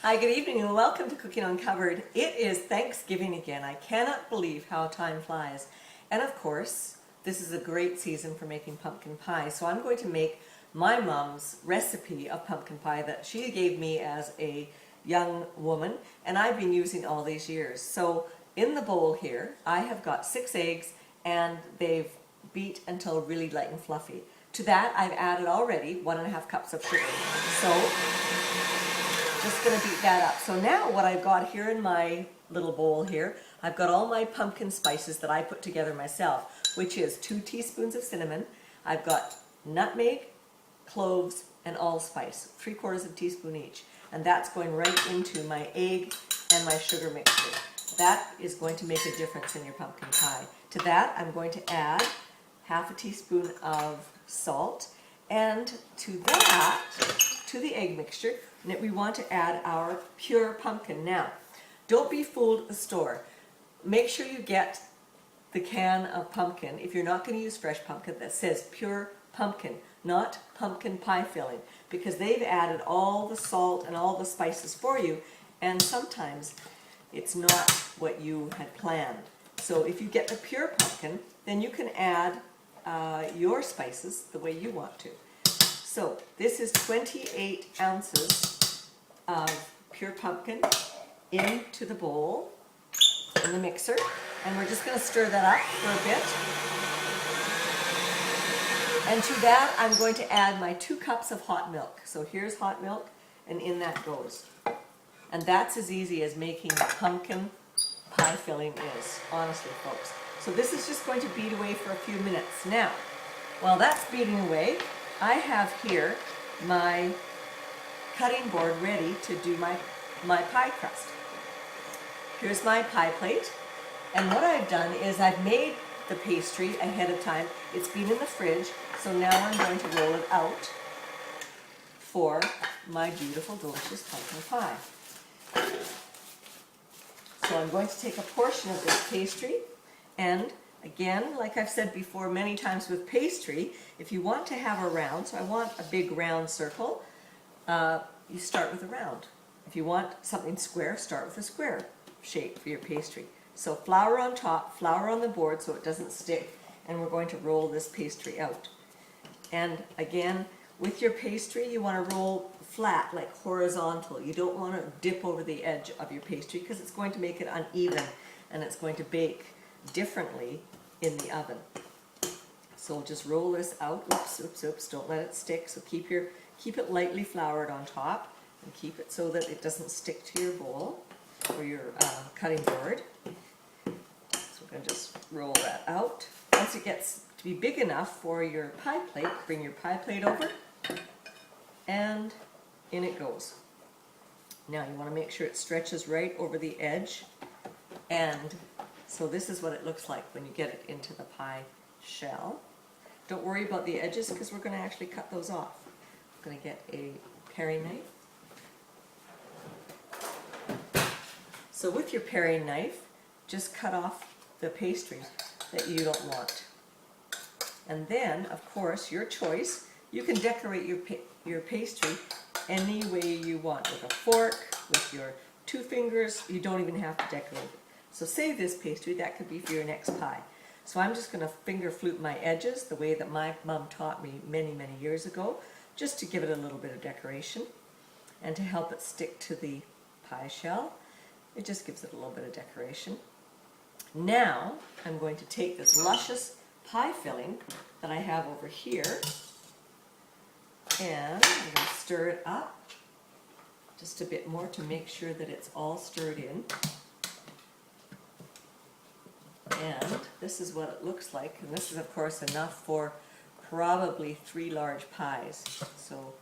Hi, good evening and welcome to Cooking Uncovered. It is Thanksgiving again. I cannot believe how time flies. And of course, this is a great season for making pumpkin pie. So I'm going to make my mom's recipe of pumpkin pie that she gave me as a young woman, and I've been using all these years. So in the bowl here, I have got 6 eggs and they've beat until really light and fluffy. To that, I've added already 1.5 cups of sugar. So just going to beat that up. So now what I've got here in my little bowl here, I've got all my pumpkin spices that I put together myself, which is 2 teaspoons of cinnamon. I've got nutmeg, cloves, and allspice, 3/4 teaspoon each. And that's going right into my egg and my sugar mixture. That is going to make a difference in your pumpkin pie. To that, I'm going to add 1/2 teaspoon of salt, and to that, to the egg mixture, we want to add our pure pumpkin. Now, don't be fooled at the store. Make sure you get the can of pumpkin, if you're not going to use fresh pumpkin, that says pure pumpkin, not pumpkin pie filling, because they've added all the salt and all the spices for you, and sometimes it's not what you had planned. So if you get the pure pumpkin, then you can add your spices the way you want to. So this is 28 ounces of pure pumpkin into the bowl, in the mixer, and we're just going to stir that up for a bit. And to that, I'm going to add my 2 cups of hot milk. So here's hot milk, and in that goes. And that's as easy as making pumpkin pie filling is, honestly, folks. So this is just going to beat away for a few minutes. Now, while that's beating away, I have here my cutting board ready to do my pie crust. Here's my pie plate, and what I've done is I've made the pastry ahead of time. It's been in the fridge, so now I'm going to roll it out for my beautiful, delicious pumpkin pie. So I'm going to take a portion of this pastry, and again, like I've said before many times with pastry, if you want to have a round, so I want a big round circle, you start with a round. If you want something square, start with a square shape for your pastry. So flour on top, flour on the board so it doesn't stick, and we're going to roll this pastry out. And again, with your pastry, you want to roll flat, like horizontal. You don't want to dip over the edge of your pastry because it's going to make it uneven and it's going to bake differently in the oven. So we'll just roll this out. Oops, oops, oops, don't let it stick. So keep it lightly floured on top, and keep it so that it doesn't stick to your bowl or your cutting board. So we're going to just roll that out. Once it gets to be big enough for your pie plate, bring your pie plate over, and in it goes. Now you want to make sure it stretches right over the edge, and so this is what it looks like when you get it into the pie shell. Don't worry about the edges because we're going to actually cut those off. I'm going to get a paring knife. So with your paring knife, just cut off the pastry that you don't want. And then, of course, your choice, you can decorate your pastry any way you want, with a fork, with your 2 fingers. You don't even have to decorate it. So save this pastry, that could be for your next pie. So I'm just going to finger flute my edges the way that my mom taught me many, many years ago, just to give it a little bit of decoration and to help it stick to the pie shell. It just gives it a little bit of decoration. Now I'm going to take this luscious pie filling that I have over here, and I'm going to stir it up just a bit more to make sure that it's all stirred in. And this is what it looks like, and this is of course enough for probably 3 large pies. So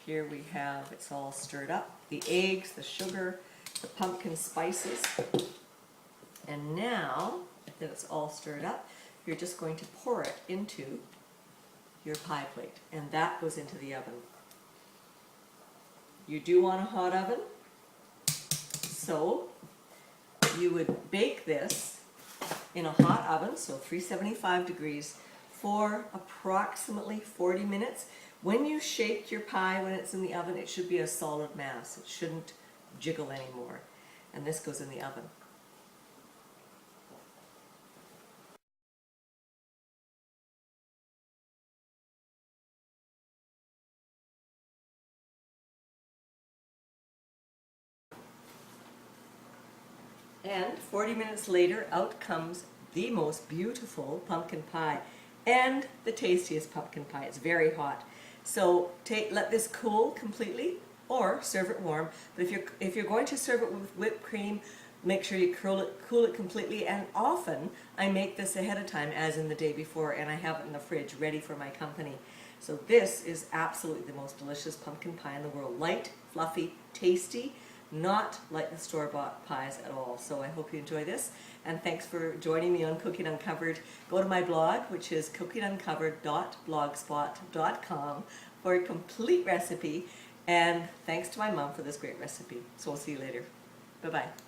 here we have, it's all stirred up, the eggs, the sugar, the pumpkin spices, and now that it's all stirred up, you're just going to pour it into your pie plate, and that goes into the oven. You do want a hot oven, so you would bake this in a hot oven, so 375 degrees, for approximately 40 minutes. When you shake your pie when it's in the oven, it should be a solid mass. It shouldn't jiggle anymore. And this goes in the oven. And 40 minutes later, out comes the most beautiful pumpkin pie and the tastiest pumpkin pie. It's very hot. So let this cool completely or serve it warm. But if you're going to serve it with whipped cream, make sure you cool it completely. And often I make this ahead of time, as in the day before, and I have it in the fridge ready for my company. So this is absolutely the most delicious pumpkin pie in the world. Light, fluffy, tasty, not like the store-bought pies at all. So I hope you enjoy this, and thanks for joining me on Cooking Uncovered. Go to my blog, which is cookinguncovered.blogspot.com, for a complete recipe, and thanks to my mom for this great recipe. So we'll see you later. Bye-bye.